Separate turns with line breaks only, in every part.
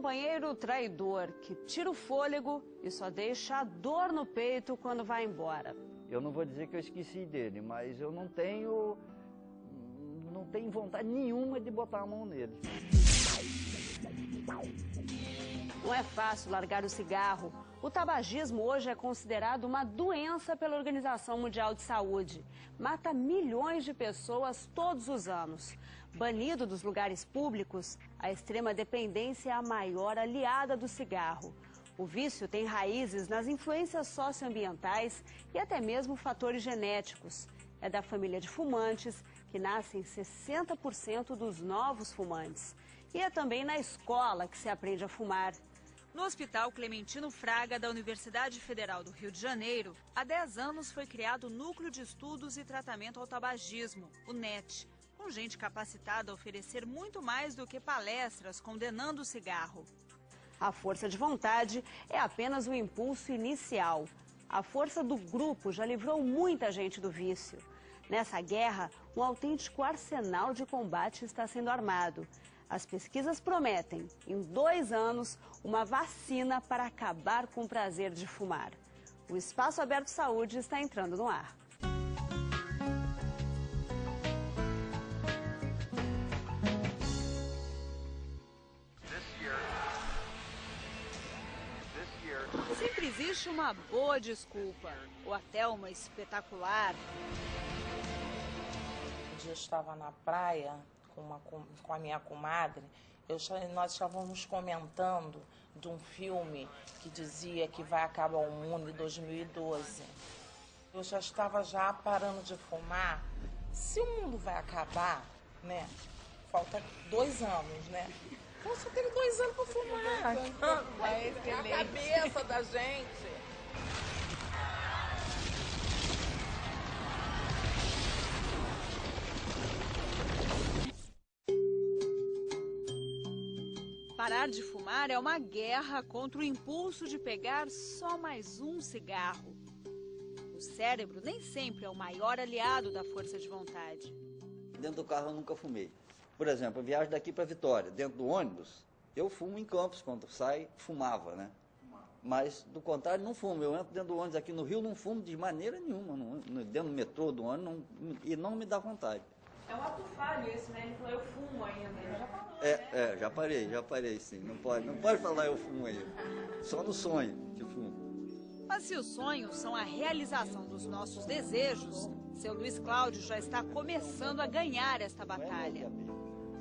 companheiro traidor que tira o fôlego e só deixa a dor no peito quando vai embora.
Eu não vou dizer que eu esqueci dele, mas eu não tenho vontade nenhuma de botar a mão nele.
Não é fácil largar o cigarro. O tabagismo hoje é considerado uma doença pela Organização Mundial de Saúde. Mata milhões de pessoas todos os anos. Banido dos lugares públicos, a extrema dependência é a maior aliada do cigarro. O vício tem raízes nas influências socioambientais e até mesmo fatores genéticos. É da família de fumantes que nascem 60% dos novos fumantes. E é também na escola que se aprende a fumar. No Hospital Clementino Fraga, da Universidade Federal do Rio de Janeiro, há 10 anos foi criado o Núcleo de Estudos e Tratamento ao Tabagismo, o NET, com gente capacitada a oferecer muito mais do que palestras condenando o cigarro. A força de vontade é apenas o impulso inicial. A força do grupo já livrou muita gente do vício. Nessa guerra, um autêntico arsenal de combate está sendo armado. As pesquisas prometem, em 2 anos, uma vacina para acabar com o prazer de fumar. O Espaço Aberto Saúde está entrando no ar. Sempre existe uma boa desculpa, ou até uma espetacular.
Um dia eu estava na praia com a minha comadre, nós estávamos comentando de um filme que dizia que vai acabar o mundo em 2012. Eu já estava parando de fumar. Se o mundo vai acabar, né? Falta 2 anos, né? Então só tem 2 anos para fumar. Vai ser a cabeça da gente.
Parar de fumar é uma guerra contra o impulso de pegar só mais um cigarro. O cérebro nem sempre é o maior aliado da força de vontade.
Dentro do carro eu nunca fumei. Por exemplo, eu viajo daqui para Vitória, dentro do ônibus, eu fumo em Campos, quando sai, fumava, né? Mas, do contrário, não fumo. Eu entro dentro do ônibus aqui no Rio, não fumo de maneira nenhuma. Dentro do metrô, do ônibus, e não me dá vontade.
É um ato falho isso, né? Ele falou, eu fumo ainda. Ele já parou, né?
Já parei sim. Não pode falar eu fumo ainda. Só no sonho que fumo.
Mas se os sonhos são a realização dos nossos desejos, seu Luiz Cláudio já está começando a ganhar esta batalha.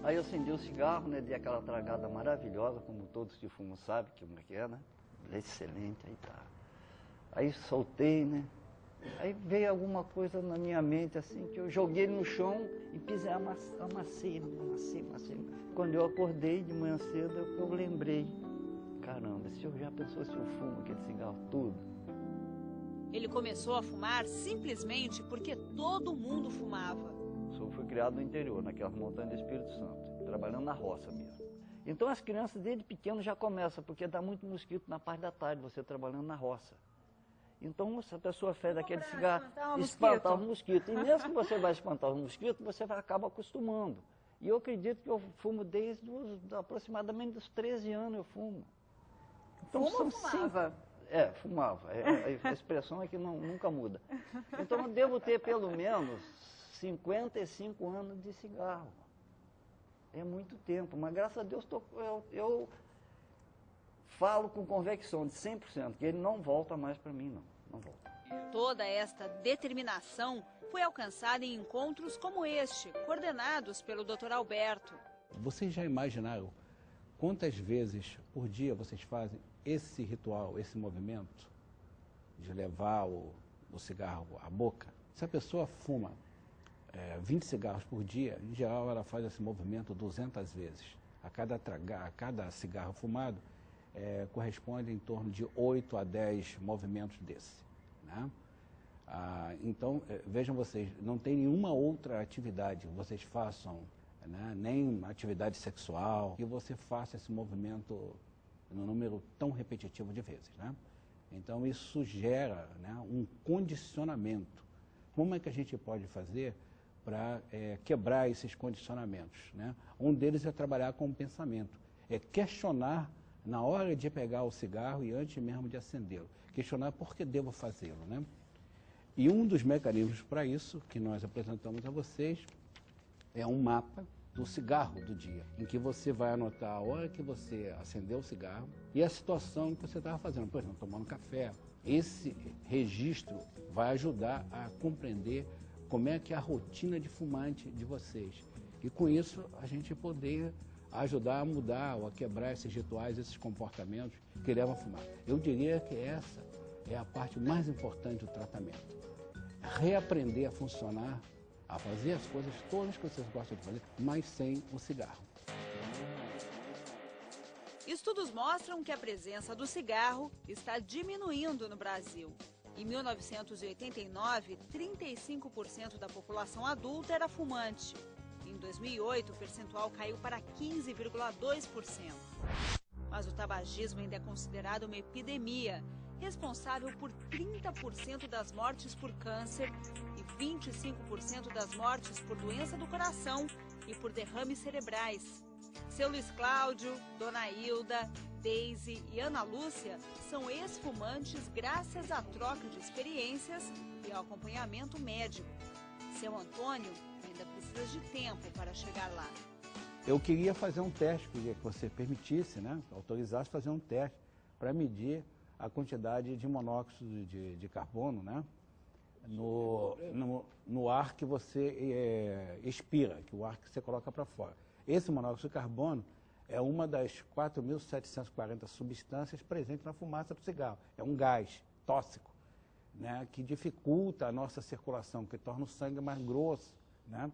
Aí eu acendi o cigarro, né? Dei aquela tragada maravilhosa, como todos que fumam sabem como é que é, né? Excelente, aí tá. Aí soltei, né? Aí veio alguma coisa na minha mente, assim, que eu joguei no chão e pisei, amassei. Quando eu acordei de manhã cedo, eu lembrei, caramba, se eu já pensou se eu fumo aquele cigarro tudo?
Ele começou a fumar simplesmente porque todo mundo fumava.
Eu fui criado no interior, naquelas montanhas do Espírito Santo, trabalhando na roça mesmo. Então as crianças desde pequeno já começam, porque dá muito mosquito na parte da tarde, você trabalhando na roça. Então, se a pessoa fez aquele cigarro, espantar o mosquito. E mesmo que você vai espantar o mosquito, você acaba acostumando. E eu acredito que eu fumo desde aproximadamente dos 13 anos eu fumo.
Então, fumava?
Fumava. A expressão é que nunca muda. Então, eu devo ter pelo menos 55 anos de cigarro. É muito tempo, mas graças a Deus eu falo com convicção de 100%, que ele não volta mais para mim, não volta.
Toda esta determinação foi alcançada em encontros como este, coordenados pelo Dr. Alberto.
Vocês já imaginaram quantas vezes por dia vocês fazem esse ritual, esse movimento de levar o cigarro à boca? Se a pessoa fuma 20 cigarros por dia, em geral ela faz esse movimento 200 vezes. A cada cigarro fumado corresponde em torno de 8 a 10 movimentos desse, né? Então, vejam vocês, não tem nenhuma outra atividade que vocês façam, né, nem atividade sexual, que você faça esse movimento num número tão repetitivo de vezes, né? Então, isso gera, né, um condicionamento. Como é que a gente pode fazer para quebrar esses condicionamentos, né? Um deles é trabalhar com o pensamento, é questionar na hora de pegar o cigarro e antes mesmo de acendê-lo. Questionar por que devo fazê-lo, né? E um dos mecanismos para isso, que nós apresentamos a vocês, é um mapa do cigarro do dia, em que você vai anotar a hora que você acendeu o cigarro e a situação que você estava fazendo, por exemplo, tomando café. Esse registro vai ajudar a compreender como é que é a rotina de fumante de vocês. E com isso a gente poder ajudar a mudar ou a quebrar esses rituais, esses comportamentos que levam a fumar. Eu diria que essa é a parte mais importante do tratamento. Reaprender a funcionar, a fazer as coisas todas que vocês gostam de fazer, mas sem o cigarro.
Estudos mostram que a presença do cigarro está diminuindo no Brasil. Em 1989, 35% da população adulta era fumante. Em 2008, o percentual caiu para 15,2%. Mas o tabagismo ainda é considerado uma epidemia, responsável por 30% das mortes por câncer e 25% das mortes por doença do coração e por derrames cerebrais. Seu Luiz Cláudio, Dona Hilda, Deise e Ana Lúcia são ex-fumantes graças à troca de experiências e ao acompanhamento médico. Seu Antônio ainda precisa de tempo para chegar lá.
Eu queria fazer um teste, queria que você permitisse, né, autorizasse fazer um teste para medir a quantidade de monóxido de carbono, né, no ar que você expira, que o ar que você coloca para fora. Esse monóxido de carbono é uma das 4.740 substâncias presentes na fumaça do cigarro. É um gás tóxico, né, que dificulta a nossa circulação, que torna o sangue mais grosso, né,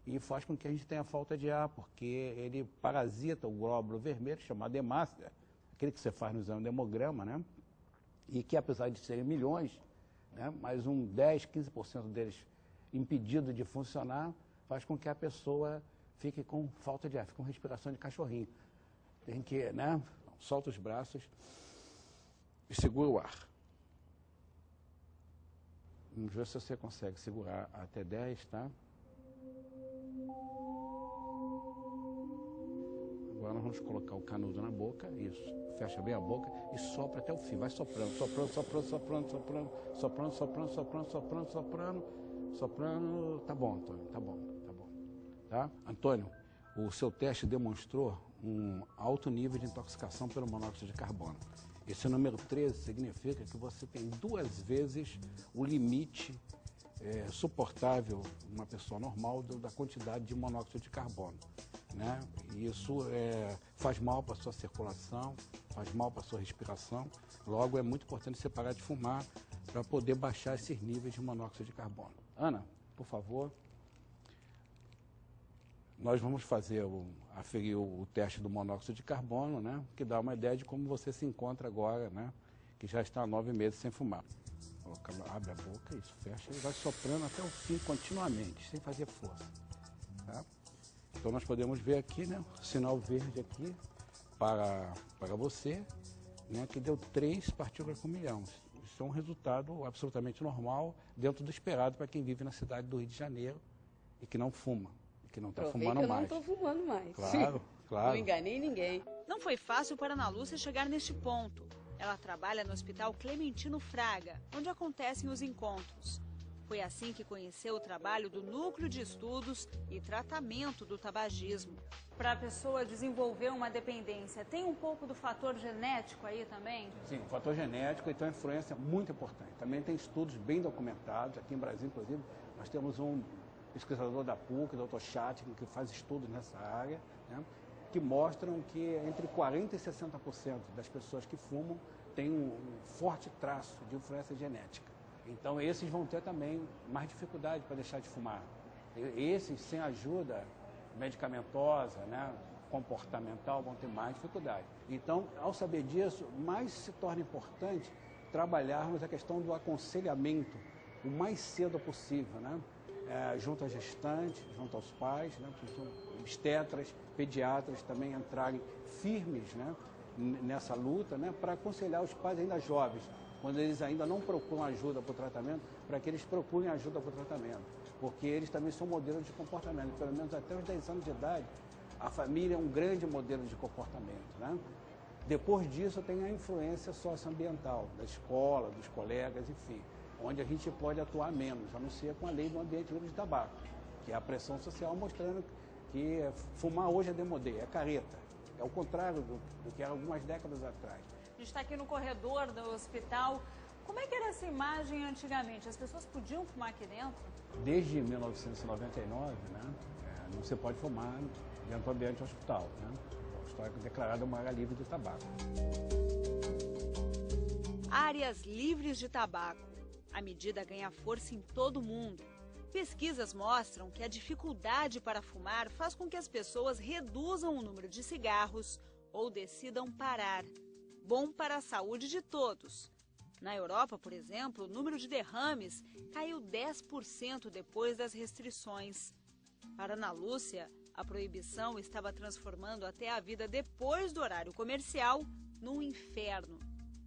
e faz com que a gente tenha falta de ar, porque ele parasita o glóbulo vermelho, chamado hemácia, aquele que você faz no exame de hemograma, né, e que apesar de serem milhões, né, mas 10, 15% deles impedido de funcionar, faz com que a pessoa fique com falta de ar, fique com respiração de cachorrinho. Tem que, né, solta os braços e segura o ar. Vamos ver se você consegue segurar até 10, tá? Agora nós vamos colocar o canudo na boca, isso. Fecha bem a boca e sopra até o fim. Vai soprando, soprando, soprando, soprando, soprando, soprando, soprando, soprando, soprando, soprando, soprando. Tá bom, Antônio, tá bom, tá bom. Tá? Antônio, o seu teste demonstrou um alto nível de intoxicação pelo monóxido de carbono. Esse número 13 significa que você tem 2 vezes o limite suportável, uma pessoa normal, da quantidade de monóxido de carbono, né? E isso faz mal para a sua circulação, faz mal para a sua respiração. Logo, é muito importante você parar de fumar para poder baixar esses níveis de monóxido de carbono. Ana, por favor. Nós vamos aferir o teste do monóxido de carbono, né, que dá uma ideia de como você se encontra agora, né, que já está há 9 meses sem fumar. Abre a boca, isso, fecha e vai soprando até o fim continuamente, sem fazer força. Tá? Então nós podemos ver aqui, né, o sinal verde aqui para você, né, que deu 3 partículas por milhão. Isso é um resultado absolutamente normal, dentro do esperado para quem vive na cidade do Rio de Janeiro e que não fuma. Que não está fumando mais.
Eu não estou fumando mais.
Claro, claro.
Não enganei ninguém.
Não foi fácil para Ana Lúcia chegar neste ponto. Ela trabalha no Hospital Clementino Fraga, onde acontecem os encontros. Foi assim que conheceu o trabalho do Núcleo de Estudos e Tratamento do Tabagismo. Para a pessoa desenvolver uma dependência, tem um pouco do fator genético aí também?
Sim, o fator genético e então a influência é muito importante. Também tem estudos bem documentados. Aqui em Brasília, inclusive, nós temos um pesquisador da PUC, Dr. Chatkin, que faz estudos nessa área, né, que mostram que entre 40% e 60% das pessoas que fumam têm um forte traço de influência genética. Então, esses vão ter também mais dificuldade para deixar de fumar. Esses, sem ajuda medicamentosa, né, comportamental, vão ter mais dificuldade. Então, ao saber disso, mais se torna importante trabalharmos a questão do aconselhamento o mais cedo possível, né? Junto às gestantes, junto aos pais, né, obstetras, pediatras também entrarem firmes, né, nessa luta, né, para aconselhar os pais ainda jovens, quando eles ainda não procuram ajuda para o tratamento, para que eles procurem ajuda para o tratamento, porque eles também são modelos de comportamento, pelo menos até os 10 anos de idade, a família é um grande modelo de comportamento, né? Depois disso tem a influência socioambiental, da escola, dos colegas, enfim, onde a gente pode atuar menos, a não ser com a lei do ambiente livre de tabaco, que é a pressão social mostrando que fumar hoje é demodê, é careta, é o contrário do que era algumas décadas atrás.
A gente está aqui no corredor do hospital. Como é que era essa imagem antigamente? As pessoas podiam fumar aqui dentro?
Desde 1999, né, não se pode fumar dentro do ambiente do hospital, né? O hospital é declarado uma área livre de tabaco.
Áreas livres de tabaco. A medida ganha força em todo o mundo. Pesquisas mostram que a dificuldade para fumar faz com que as pessoas reduzam o número de cigarros ou decidam parar. Bom para a saúde de todos. Na Europa, por exemplo, o número de derrames caiu 10% depois das restrições. Para Ana Lúcia, a proibição estava transformando até a vida depois do horário comercial num inferno.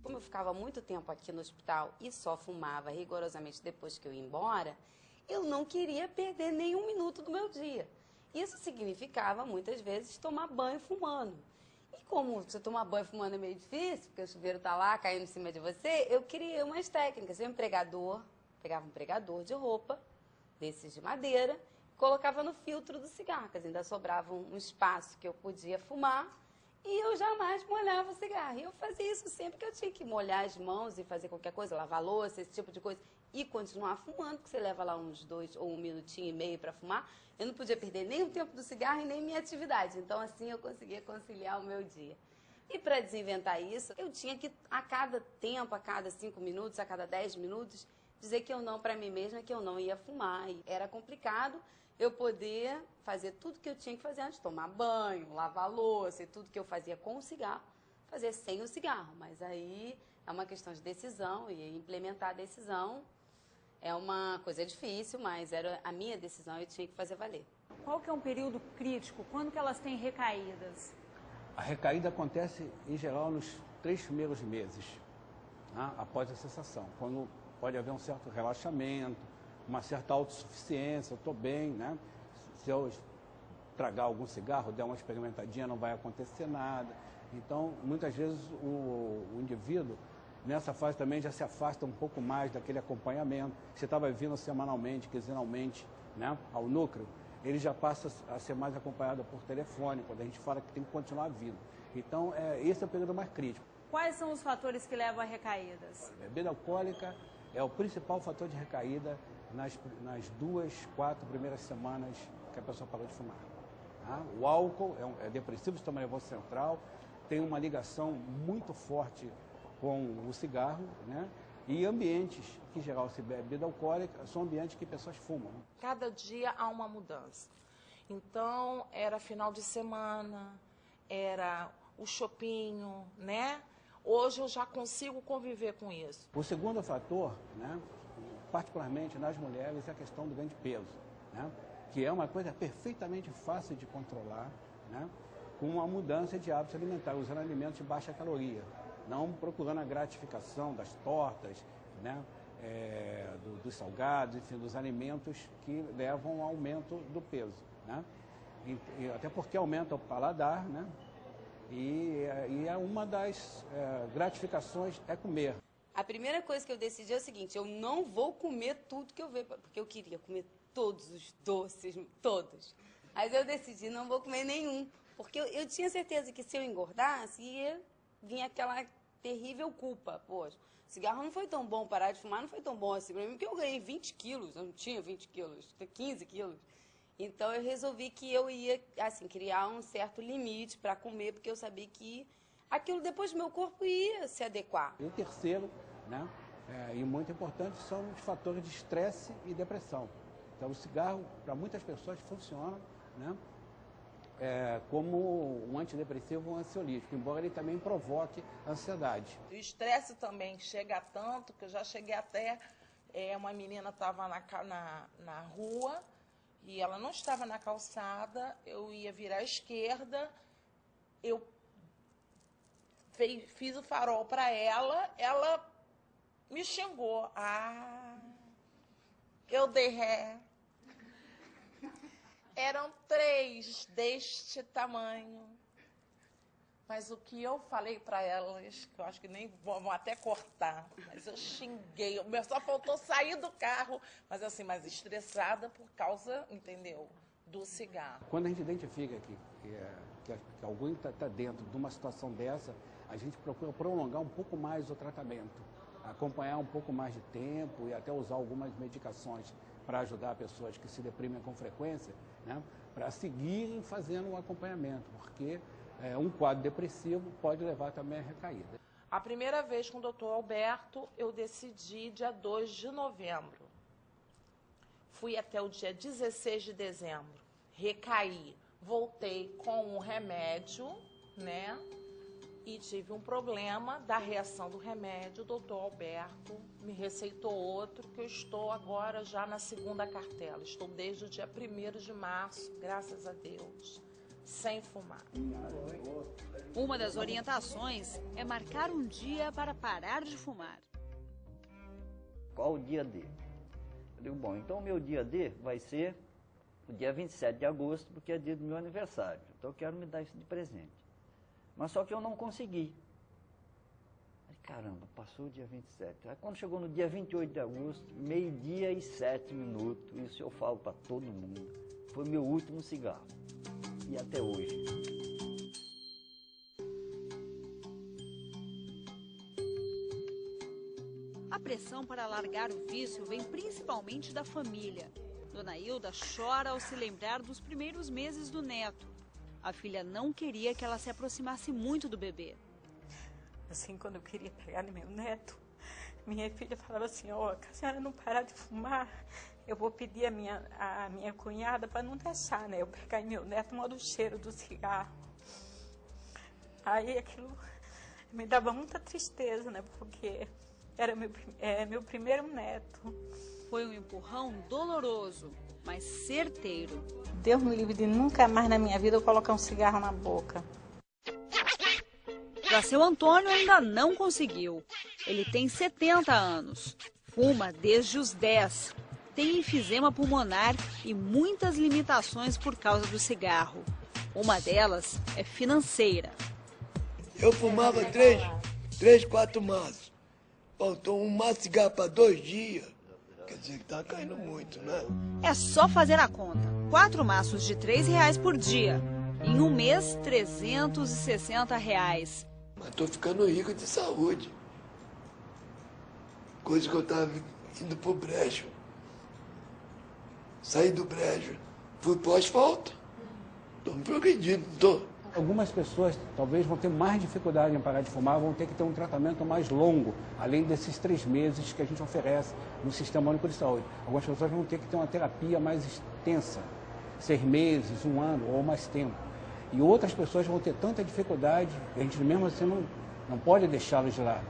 Como eu ficava muito tempo aqui no hospital e só fumava rigorosamente depois que eu ia embora, eu não queria perder nenhum minuto do meu dia. Isso significava, muitas vezes, tomar banho fumando. E como você tomar banho fumando é meio difícil, porque o chuveiro está lá caindo em cima de você, eu criei umas técnicas. Eu pegava um pregador de roupa, desses de madeira, colocava no filtro do cigarro, que ainda sobrava um espaço que eu podia fumar, e eu jamais molhava o cigarro. E eu fazia isso sempre que eu tinha que molhar as mãos e fazer qualquer coisa, lavar louça, esse tipo de coisa, e continuar fumando, porque você leva lá uns 2 ou 1 minutinho e meio para fumar. Eu não podia perder nem o tempo do cigarro e nem minha atividade. Então, assim, eu conseguia conciliar o meu dia. E para desinventar isso, eu tinha que, a cada tempo, a cada 5 minutos, a cada 10 minutos, dizer que eu não para mim mesma, que eu não ia fumar. E era complicado eu poder fazer tudo que eu tinha que fazer antes, tomar banho, lavar louça e tudo que eu fazia com o cigarro, fazer sem o cigarro. Mas aí é uma questão de decisão e implementar a decisão é uma coisa difícil, mas era a minha decisão, eu tinha que fazer valer.
Qual que é um período crítico? Quando que elas têm recaídas?
A recaída acontece, em geral, nos 3 primeiros meses, né, após a cessação, quando pode haver um certo relaxamento, uma certa autossuficiência, eu estou bem, né? Se eu tragar algum cigarro, der uma experimentadinha, não vai acontecer nada. Então, muitas vezes, o indivíduo, nessa fase também, já se afasta um pouco mais daquele acompanhamento. Você estava vindo semanalmente, quinzenalmente, né, ao núcleo, ele já passa a ser mais acompanhado por telefone, quando a gente fala que tem que continuar vindo. Então, esse é o período mais crítico.
Quais são os fatores que levam a recaídas?
A bebida alcoólica é o principal fator de recaída nas 2, 4 primeiras semanas que a pessoa parou de fumar. Tá? O álcool é depressivo, sistema nervoso central, tem uma ligação muito forte com o cigarro, né? E ambientes que, em geral, se bebe bebida alcoólica, são ambientes que pessoas fumam. Né?
Cada dia há uma mudança. Então, era final de semana, era o chopinho, né? Hoje eu já consigo conviver com isso.
O segundo fator, né, particularmente nas mulheres, é a questão do ganho de peso, né? Que é uma coisa perfeitamente fácil de controlar, né? Com uma mudança de hábitos alimentares, usando alimentos de baixa caloria. Não procurando a gratificação das tortas, né, dos salgados, enfim, dos alimentos que levam ao aumento do peso. Né? E até porque aumenta o paladar, né? E é uma das gratificações é comer.
A primeira coisa que eu decidi é o seguinte, eu não vou comer tudo que eu ver, porque eu queria comer todos os doces, todos. Mas eu decidi, não vou comer nenhum, porque eu tinha certeza que se eu engordasse, ia vinha aquela terrível culpa. Poxa, cigarro não foi tão bom, parar de fumar não foi tão bom assim pra mim, porque eu ganhei 20 quilos, eu não tinha 20 quilos, 15 quilos. Então eu resolvi que eu ia, assim, criar um certo limite para comer, porque eu sabia que aquilo depois meu corpo ia se adequar.
E o terceiro, né, e muito importante, são os fatores de estresse e depressão. Então o cigarro, para muitas pessoas, funciona, né, como um antidepressivo ou um ansiolítico, embora ele também provoque ansiedade.
O estresse também chega tanto que eu já cheguei até... uma menina estava na rua e ela não estava na calçada, eu ia virar à esquerda, eu fiz o farol para ela, ela me xingou. Eu dei ré. Eram 3 deste tamanho. Mas o que eu falei para elas, que eu acho que nem vão até cortar, mas eu xinguei, só faltou sair do carro, mas assim, mais estressada por causa, entendeu, do cigarro.
Quando a gente identifica que alguém está dentro de uma situação dessa, a gente procura prolongar um pouco mais o tratamento, acompanhar um pouco mais de tempo e até usar algumas medicações para ajudar pessoas que se deprimem com frequência, né, para seguirem fazendo um acompanhamento, porque um quadro depressivo pode levar também a recaída.
A primeira vez com o Dr. Alberto, eu decidi dia 2 de novembro. Fui até o dia 16 de dezembro. Recaí. Voltei com um remédio, né? E tive um problema da reação do remédio. O Dr. Alberto me receitou outro, que eu estou agora já na segunda cartela. Estou desde o dia 1º de março, graças a Deus, sem fumar.
Uma das orientações é marcar um dia para parar de fumar.
Qual o dia D? Eu digo, bom, então o meu dia D vai ser o dia 27 de agosto, porque é dia do meu aniversário. Então eu quero me dar isso de presente. Mas só que eu não consegui. Aí, caramba, passou o dia 27. Aí quando chegou no dia 28 de agosto, 12h07, isso eu falo para todo mundo, foi meu último cigarro. E até hoje.
A pressão para largar o vício vem principalmente da família. Dona Hilda chora ao se lembrar dos primeiros meses do neto. A filha não queria que ela se aproximasse muito do bebê.
Assim, quando eu queria pegar no meu neto, minha filha falava assim, ó, se a senhora não parar de fumar, eu vou pedir a minha cunhada para não deixar, né? Eu pegar em meu neto, modo o cheiro do cigarro. Aí aquilo me dava muita tristeza, né? Porque era meu primeiro neto.
Foi um empurrão doloroso, mas certeiro.
Deus me livre de nunca mais na minha vida eu colocar um cigarro na boca.
Já seu Antônio ainda não conseguiu. Ele tem 70 anos, fuma desde os 10, tem enfisema pulmonar e muitas limitações por causa do cigarro. Uma delas é financeira.
Eu fumava 4 maços. Faltou um maço de cigarro para 2 dias. Quer dizer que tá caindo muito, né?
É só fazer a conta. 4 maços de R$3 por dia. Em um mês, R$360.
Mas tô ficando rico de saúde. Coisa que eu tava indo pro brejo. Saí do brejo. Fui pro asfalto. Tô me progredindo, não tô?
Algumas pessoas talvez vão ter mais dificuldade em parar de fumar, vão ter que ter um tratamento mais longo, além desses 3 meses que a gente oferece no Sistema Único de Saúde. Algumas pessoas vão ter que ter uma terapia mais extensa, 6 meses, 1 ano ou mais tempo. E outras pessoas vão ter tanta dificuldade, que a gente mesmo assim não pode deixá-las de lado,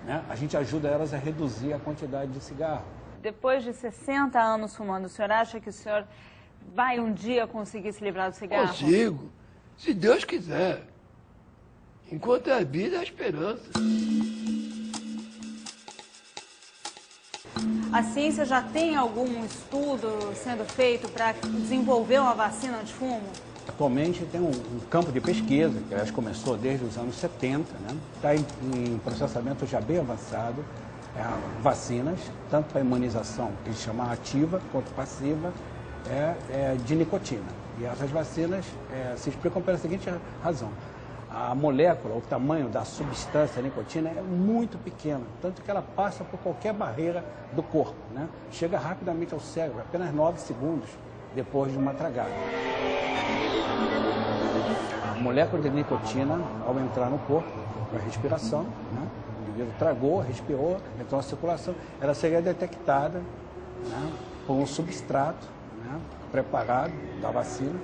né? A gente ajuda elas a reduzir a quantidade de cigarro.
Depois de 60 anos fumando, o senhor acha que o senhor vai um dia conseguir se livrar do cigarro?
Consigo. Se Deus quiser. Enquanto é a vida, é a esperança.
A ciência já tem algum estudo sendo feito para desenvolver uma vacina anti-fumo?
Atualmente tem um campo de pesquisa, que aliás começou desde os anos 70, né? Está em processamento já bem avançado, vacinas, tanto para imunização, que a gente chama ativa, quanto passiva, de nicotina. E essas vacinas se explicam pela seguinte razão. A molécula, o tamanho da substância nicotina é muito pequena, tanto que ela passa por qualquer barreira do corpo, né? Chega rapidamente ao cérebro, apenas 9 segundos depois de uma tragada. A molécula de nicotina, ao entrar no corpo, com a respiração, né? O indivíduo tragou, respirou, entrou na circulação, ela seria detectada, né, por um substrato, né, preparado da vacina,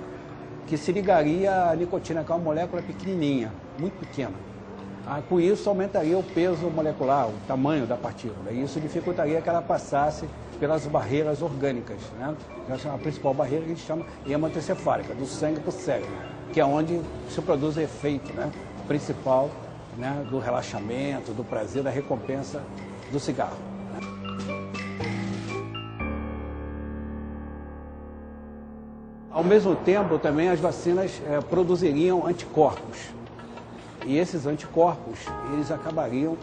que se ligaria à nicotina, que é uma molécula pequenininha, muito pequena. Com isso aumentaria o peso molecular, o tamanho da partícula, e isso dificultaria que ela passasse pelas barreiras orgânicas, né? A principal barreira que a gente chama hematoencefálica, do sangue para o cérebro, que é onde se produz o efeito, né, principal, né, do relaxamento, do prazer, da recompensa do cigarro. Ao mesmo tempo, também as vacinas produziriam anticorpos. E esses anticorpos, eles acabariam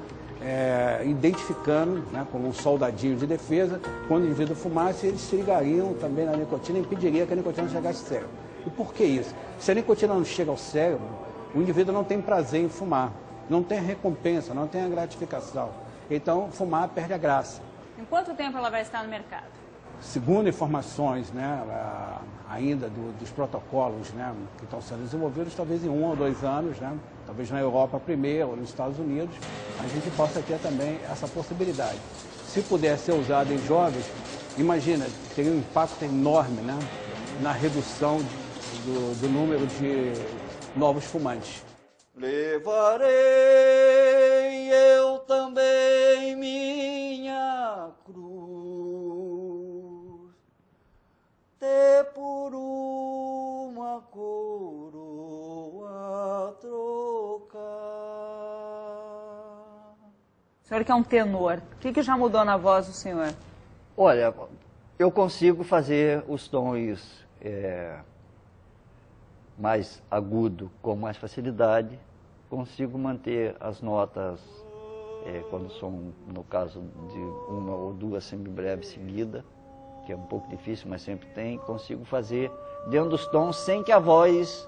identificando, né, como um soldadinho de defesa, quando o indivíduo fumasse, eles se ligariam também na nicotina e impediria que a nicotina chegasse ao cérebro. E por que isso? Se a nicotina não chega ao cérebro, o indivíduo não tem prazer em fumar, não tem a recompensa, não tem a gratificação. Então, fumar perde a graça.
Em quanto tempo ela vai estar no mercado?
Segundo informações, né, ainda dos protocolos, né, que estão sendo desenvolvidos, talvez em 1 ou 2 anos, né, talvez na Europa primeiro, ou nos Estados Unidos, a gente possa ter também essa possibilidade. Se puder ser usado em jovens, imagina, teria um impacto enorme, né, na redução do número de novos fumantes.
Levarei eu também minha cruz, te por uma coroa trocar.
O senhor que é um tenor, o que já mudou na voz do senhor?
Olha, eu consigo fazer os tons mais agudo com mais facilidade, consigo manter as notas, quando são, no caso de 1 ou 2 semibreves seguidas, que é um pouco difícil, mas sempre tem, consigo fazer dentro dos tons sem que a voz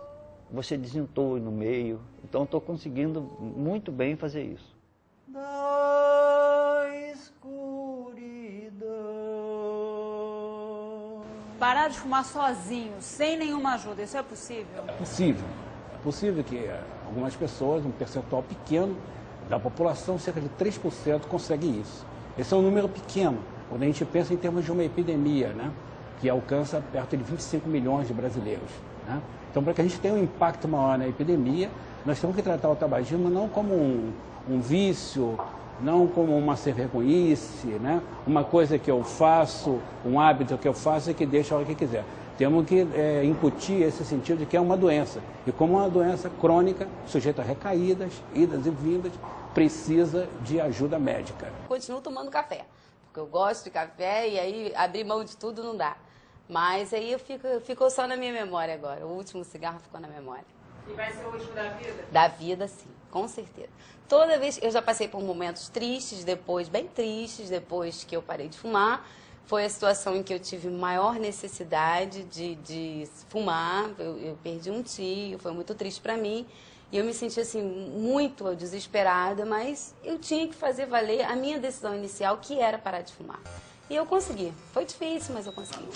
você desentoe no meio. Então estou conseguindo muito bem fazer isso. Da escuridão.
Parar de fumar sozinho, sem nenhuma ajuda, isso é possível?
É possível. É possível que algumas pessoas, um percentual pequeno da população, cerca de 3%, consegue isso. Esse é um número pequeno, quando a gente pensa em termos de uma epidemia, né, que alcança perto de 25 milhões de brasileiros. Né? Então, para que a gente tenha um impacto maior na epidemia, nós temos que tratar o tabagismo não como um vício, não como uma sem-vergonhice, né? Uma coisa que eu faço, um hábito que eu faço e que deixa a hora que quiser. Temos que incutir esse sentido de que é uma doença. E como uma doença crônica, sujeita a recaídas, idas e vindas, precisa de ajuda médica.
Continuo tomando café, porque eu gosto de café e aí abrir mão de tudo não dá. Mas aí ficou só na minha memória agora. O último cigarro ficou na memória.
E vai ser o último da vida?
Da vida, sim, com certeza. Toda vez, eu já passei por momentos tristes depois, bem tristes, depois que eu parei de fumar. Foi a situação em que eu tive maior necessidade de fumar. Eu perdi um tio, foi muito triste para mim. E eu me senti assim, muito desesperada, mas eu tinha que fazer valer a minha decisão inicial, que era parar de fumar. E eu consegui. Foi difícil, mas eu consegui.